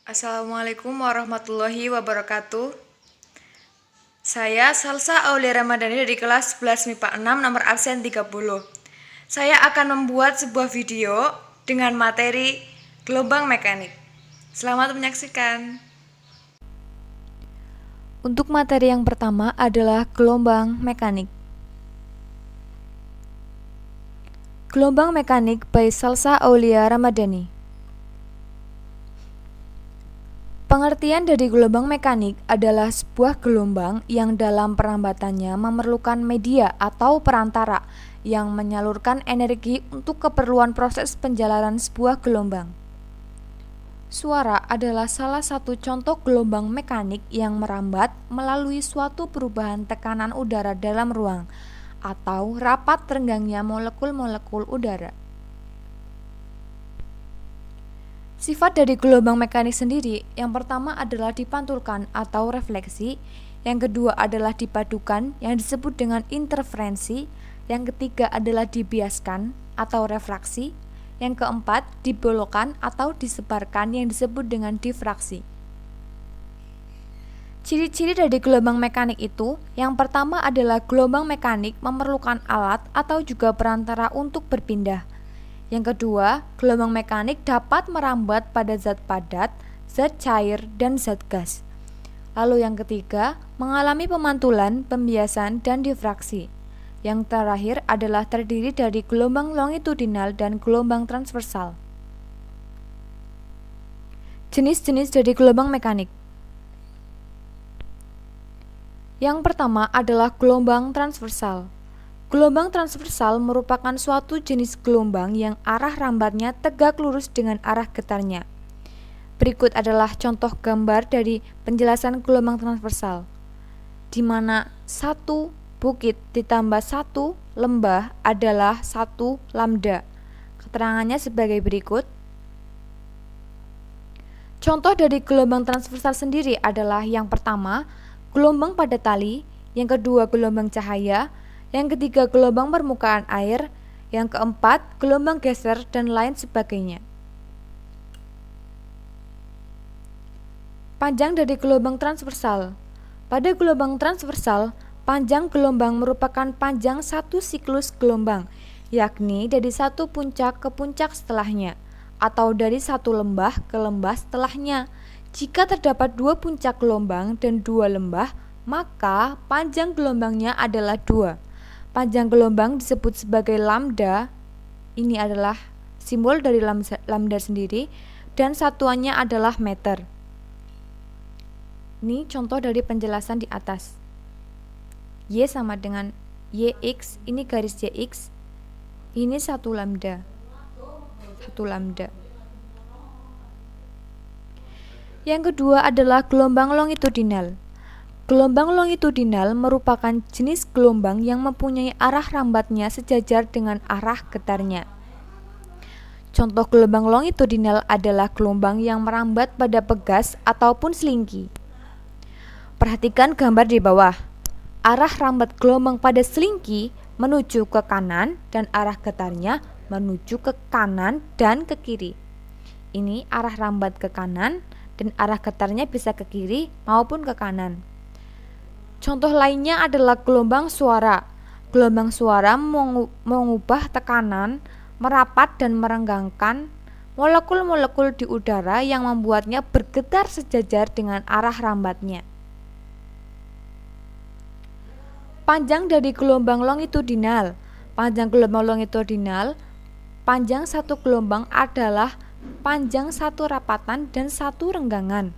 Assalamualaikum warahmatullahi wabarakatuh. Saya Salsa Aulia Ramadhani dari kelas 11 MIPA 6 nomor absen 30. Saya akan membuat sebuah video dengan materi gelombang mekanik. Selamat menyaksikan. Untuk materi yang pertama adalah gelombang mekanik. Gelombang mekanik by Salsa Aulia Ramadhani. Pengertian dari gelombang mekanik adalah sebuah gelombang yang dalam perambatannya memerlukan media atau perantara yang menyalurkan energi untuk keperluan proses penjalanan sebuah gelombang. Suara adalah salah satu contoh gelombang mekanik yang merambat melalui suatu perubahan tekanan udara dalam ruang atau rapat renggangnya molekul-molekul udara. Sifat dari gelombang mekanik sendiri, yang pertama adalah dipantulkan atau refleksi, yang kedua adalah dipadukan yang disebut dengan interferensi, yang ketiga adalah dibiaskan atau refraksi, yang keempat dibelokkan atau disebarkan yang disebut dengan difraksi. Ciri-ciri dari gelombang mekanik itu, yang pertama adalah gelombang mekanik memerlukan alat atau juga perantara untuk berpindah. Yang kedua, gelombang mekanik dapat merambat pada zat padat, zat cair, dan zat gas. Lalu yang ketiga, mengalami pemantulan, pembiasan, dan difraksi. Yang terakhir adalah terdiri dari gelombang longitudinal dan gelombang transversal. Jenis-jenis dari gelombang mekanik. Yang pertama adalah gelombang transversal. Gelombang transversal merupakan suatu jenis gelombang yang arah rambatnya tegak lurus dengan arah getarnya. Berikut adalah contoh gambar dari penjelasan gelombang transversal, di mana 1 bukit ditambah 1 lembah adalah 1 lambda. Keterangannya sebagai berikut. Contoh dari gelombang transversal sendiri adalah yang pertama, gelombang pada tali, yang kedua gelombang cahaya, yang ketiga gelombang permukaan air, yang keempat gelombang geser, dan lain sebagainya. Panjang dari gelombang transversal. Pada gelombang transversal, panjang gelombang merupakan panjang satu siklus gelombang, yakni dari satu puncak ke puncak setelahnya, atau dari satu lembah ke lembah setelahnya. Jika terdapat 2 puncak gelombang dan 2 lembah, maka panjang gelombangnya adalah 2. Panjang gelombang disebut sebagai lambda, ini adalah simbol dari lambda sendiri, dan satuannya adalah meter. Ini contoh dari penjelasan di atas. Y sama dengan YX, ini garis YX, ini 1 lambda. 1 lambda. Yang kedua adalah gelombang longitudinal. Gelombang longitudinal merupakan jenis gelombang yang mempunyai arah rambatnya sejajar dengan arah getarnya. Contoh gelombang longitudinal adalah gelombang yang merambat pada pegas ataupun selingki. Perhatikan gambar di bawah. Arah rambat gelombang pada selingki menuju ke kanan dan arah getarnya menuju ke kanan dan ke kiri. Ini arah rambat ke kanan dan arah getarnya bisa ke kiri maupun ke kanan. Contoh lainnya adalah gelombang suara. Gelombang suara mengubah tekanan, merapat dan merenggangkan molekul-molekul di udara yang membuatnya bergetar sejajar dengan arah rambatnya. Panjang dari gelombang longitudinal. Panjang gelombang longitudinal, panjang satu gelombang adalah panjang satu rapatan dan satu renggangan,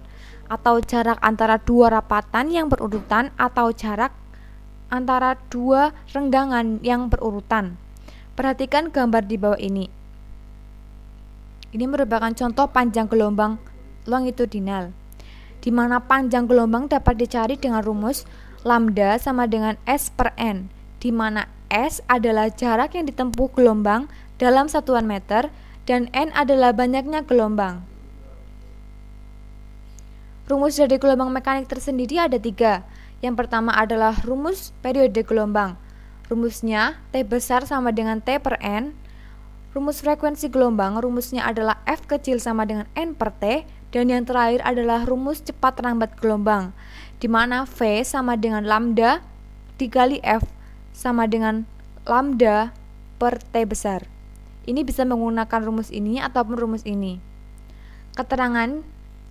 atau jarak antara 2 rapatan yang berurutan atau jarak antara 2 renggangan yang berurutan. Perhatikan gambar di bawah ini. Ini merupakan contoh panjang gelombang longitudinal, di mana panjang gelombang dapat dicari dengan rumus lambda sama dengan S per N, di mana S adalah jarak yang ditempuh gelombang dalam satuan meter dan N adalah banyaknya gelombang. Rumus dari gelombang mekanik tersendiri ada 3. Yang pertama adalah rumus periode gelombang. Rumusnya T besar sama dengan T per N. Rumus frekuensi gelombang rumusnya adalah F kecil sama dengan N per T, Dan yang terakhir adalah rumus cepat lambat gelombang, di mana V sama dengan lambda dikali F sama dengan lambda per T besar. Ini bisa menggunakan rumus ini ataupun rumus ini. Keterangan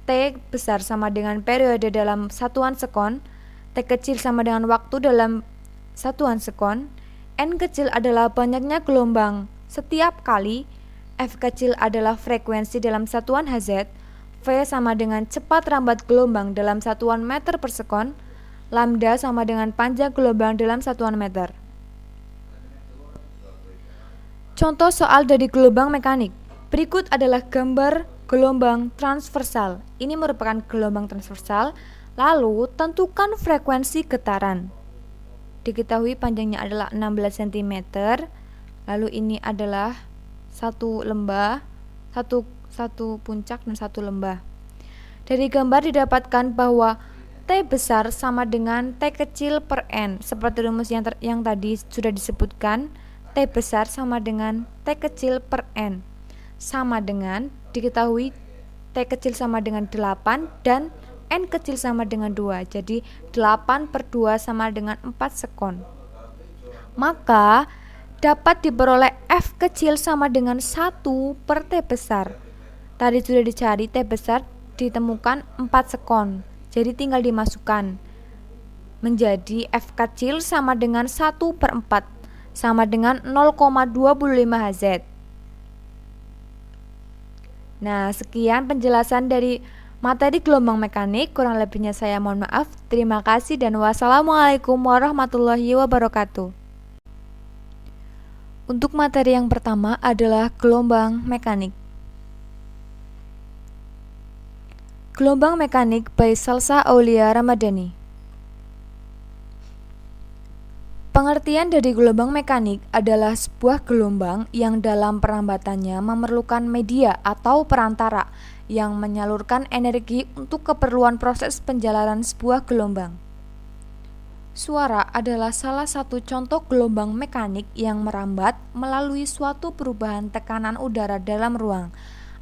T besar sama dengan periode dalam satuan sekon, T kecil sama dengan waktu dalam satuan sekon, N kecil adalah banyaknya gelombang setiap kali, F kecil adalah frekuensi dalam satuan Hz, V sama dengan cepat lambat gelombang dalam satuan meter per sekon, lambda sama dengan panjang gelombang dalam satuan meter. Contoh soal dari gelombang mekanik. Berikut adalah gambar gelombang transversal. Ini merupakan gelombang transversal. Lalu tentukan frekuensi getaran. Diketahui panjangnya adalah 16 cm. Lalu ini adalah satu lembah, satu puncak dan satu lembah. Dari gambar didapatkan bahwa T besar sama dengan T kecil per N. Seperti rumus yang tadi sudah disebutkan, T besar sama dengan T kecil per N. Sama dengan, diketahui T kecil sama dengan 8 dan N kecil sama dengan 2. Jadi 8 per 2 sama dengan 4 sekon. Maka dapat diperoleh F kecil sama dengan 1 per T besar. Tadi sudah dicari, T besar ditemukan 4 sekon. Jadi tinggal dimasukkan. Menjadi F kecil sama dengan 1 per 4 sama dengan 0,25 Hz. Nah, sekian penjelasan dari materi gelombang mekanik. Kurang lebihnya saya mohon maaf. Terima kasih dan wassalamualaikum warahmatullahi wabarakatuh. Untuk materi yang pertama adalah gelombang mekanik. Gelombang mekanik by Salsa Aulia Ramadhani. Pengertian dari gelombang mekanik adalah sebuah gelombang yang dalam perambatannya memerlukan media atau perantara yang menyalurkan energi untuk keperluan proses penjalanan sebuah gelombang. Suara adalah salah satu contoh gelombang mekanik yang merambat melalui suatu perubahan tekanan udara dalam ruang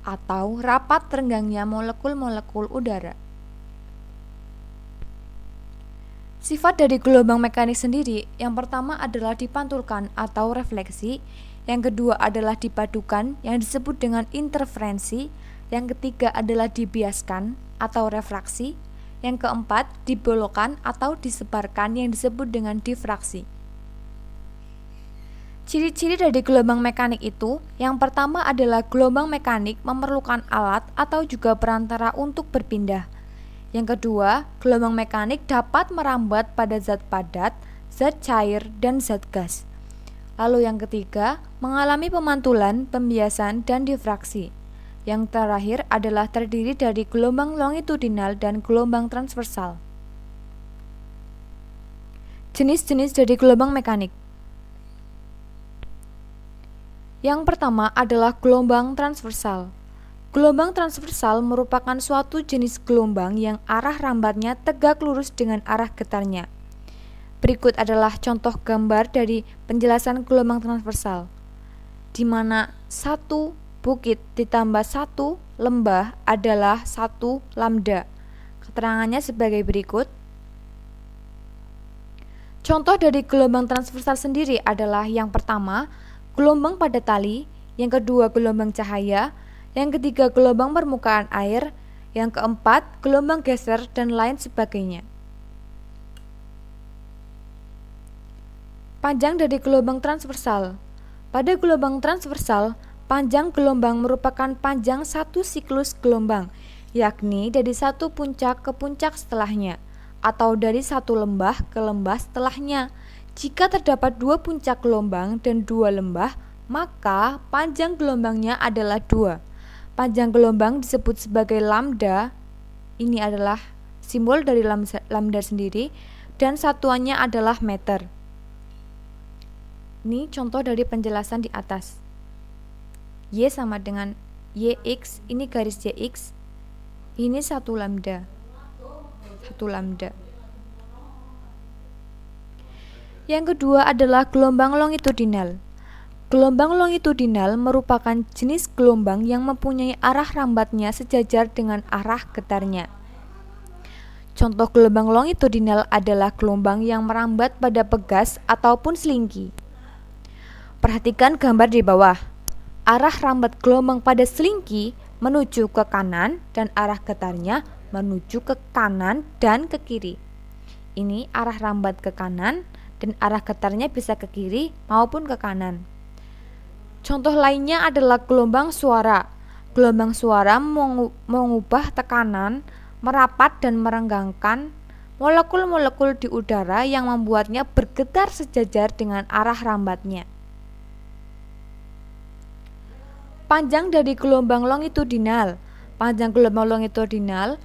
atau rapat renggangnya molekul-molekul udara. Sifat dari gelombang mekanik sendiri, yang pertama adalah dipantulkan atau refleksi, yang kedua adalah dipadukan yang disebut dengan interferensi, yang ketiga adalah dibiaskan atau refraksi, yang keempat dibelokkan atau disebarkan yang disebut dengan difraksi. Ciri-ciri dari gelombang mekanik itu, yang pertama adalah gelombang mekanik memerlukan alat atau juga perantara untuk berpindah. Yang kedua, gelombang mekanik dapat merambat pada zat padat, zat cair, dan zat gas. Lalu yang ketiga, mengalami pemantulan, pembiasan, dan difraksi. Yang terakhir adalah terdiri dari gelombang longitudinal dan gelombang transversal. Jenis-jenis dari gelombang mekanik. Yang pertama adalah gelombang transversal. Gelombang transversal merupakan suatu jenis gelombang yang arah rambatnya tegak lurus dengan arah getarnya. Berikut adalah contoh gambar dari penjelasan gelombang transversal, di mana satu bukit ditambah satu lembah adalah satu lambda. Keterangannya sebagai berikut. Contoh dari gelombang transversal sendiri adalah yang pertama, gelombang pada tali, yang kedua gelombang cahaya, yang ketiga gelombang permukaan air, yang keempat gelombang geser, dan lain sebagainya. Panjang dari gelombang transversal. Pada gelombang transversal, panjang gelombang merupakan panjang satu siklus gelombang, yakni dari satu puncak ke puncak setelahnya, atau dari satu lembah ke lembah setelahnya. Jika terdapat dua puncak gelombang dan dua lembah, maka panjang gelombangnya adalah 2. Panjang gelombang disebut sebagai lambda. Ini adalah simbol dari lambda sendiri, dan satuannya adalah meter. Ini contoh dari penjelasan di atas. Y sama dengan YX, ini garis YX, ini 1 lambda. 1 lambda. Yang kedua adalah gelombang longitudinal. Gelombang longitudinal merupakan jenis gelombang yang mempunyai arah rambatnya sejajar dengan arah getarnya. Contoh gelombang longitudinal adalah gelombang yang merambat pada pegas ataupun selingki. Perhatikan gambar di bawah. Arah rambat gelombang pada selingki menuju ke kanan dan arah getarnya menuju ke kanan dan ke kiri. Ini arah rambat ke kanan dan arah getarnya bisa ke kiri maupun ke kanan. Contoh lainnya adalah gelombang suara. Gelombang suara mengubah tekanan, merapat dan merenggangkan molekul-molekul di udara yang membuatnya bergetar sejajar dengan arah rambatnya. Panjang dari gelombang longitudinal. Panjang gelombang longitudinal,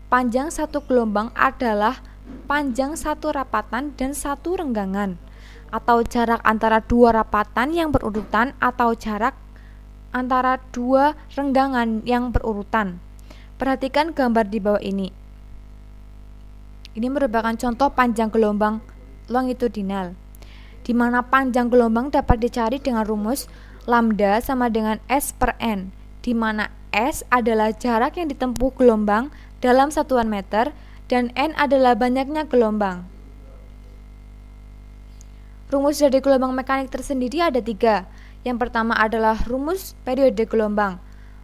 panjang satu gelombang adalah panjang satu rapatan dan satu renggangan, atau jarak antara dua rapatan yang berurutan atau jarak antara dua renggangan yang berurutan. Perhatikan gambar di bawah ini. Ini merupakan contoh panjang gelombang longitudinal, di mana panjang gelombang dapat dicari dengan rumus lambda sama dengan S per N, di mana S adalah jarak yang ditempuh gelombang dalam satuan meter dan N adalah banyaknya gelombang. Rumus dari gelombang mekanik tersendiri ada 3. Yang pertama adalah rumus periode gelombang.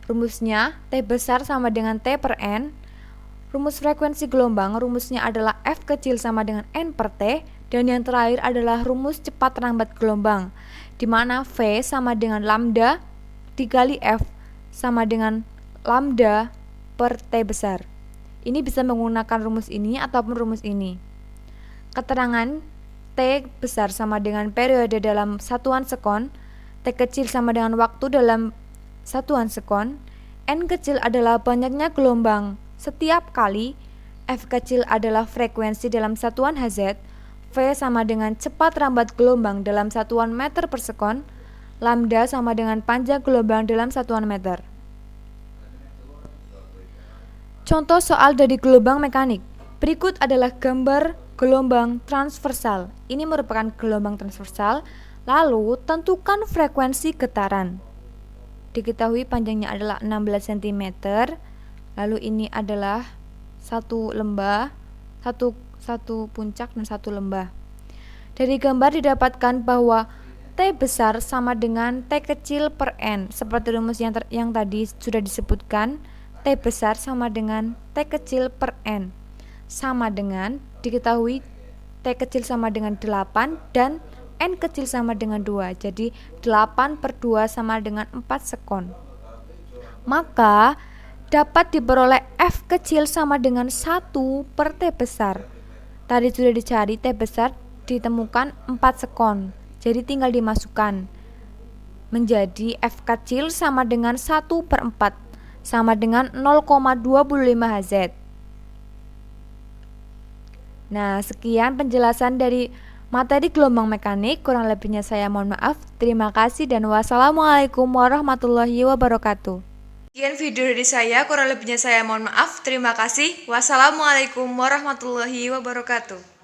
Rumusnya T besar sama dengan T per N. Rumus frekuensi gelombang, rumusnya adalah F kecil sama dengan N per T. Dan yang terakhir adalah rumus cepat rambat gelombang, di mana V sama dengan lambda dikali F sama dengan lambda per T besar. Ini bisa menggunakan rumus ini ataupun rumus ini. Keterangan T besar sama dengan periode dalam satuan sekon, T kecil sama dengan waktu dalam satuan sekon, N kecil adalah banyaknya gelombang setiap kali, F kecil adalah frekuensi dalam satuan Hz, V sama dengan cepat rambat gelombang dalam satuan meter per sekon, lambda sama dengan panjang gelombang dalam satuan meter. Contoh soal dari gelombang mekanik. Berikut adalah gambar gelombang transversal. Ini merupakan gelombang transversal. Lalu tentukan frekuensi getaran. Diketahui panjangnya adalah 16 cm. Lalu ini adalah satu lembah, satu puncak dan satu lembah. Dari gambar didapatkan bahwa T besar sama dengan T kecil per N. Seperti rumus yang tadi sudah disebutkan, T besar sama dengan T kecil per N. Sama dengan diketahui T kecil sama dengan 8 dan N kecil sama dengan 2. Jadi 8 per 2 sama dengan 4 sekon. Maka dapat diperoleh F kecil sama dengan 1 per T besar. Tadi sudah dicari T besar, ditemukan 4 sekon. Jadi tinggal dimasukkan. Menjadi F kecil sama dengan 1 per 4 sama dengan 0,25 Hz. Nah, sekian penjelasan dari materi gelombang mekanik. Kurang lebihnya saya mohon maaf. Terima kasih dan wassalamualaikum warahmatullahi wabarakatuh. Sekian video dari saya, kurang lebihnya saya mohon maaf. Terima kasih. Wassalamualaikum warahmatullahi wabarakatuh.